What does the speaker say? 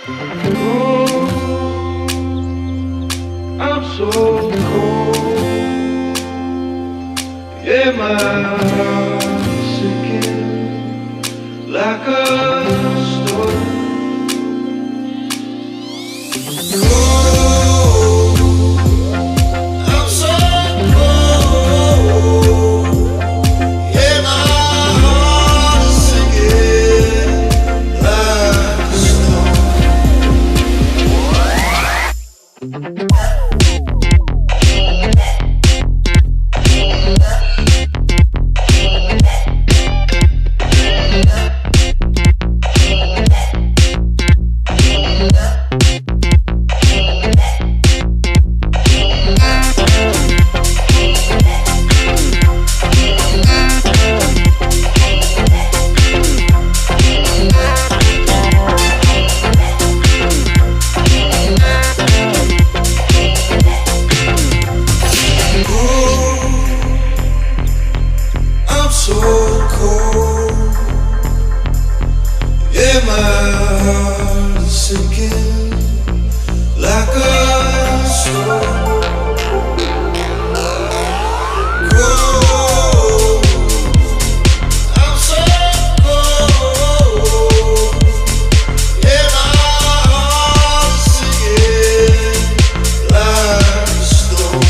Oh, I'm so cold. Yeah, my heart's sinking like a storm. So cold, yeah, my heart is sinking like a storm. Cold, I'm so cold, yeah, my heart is sinking like a storm.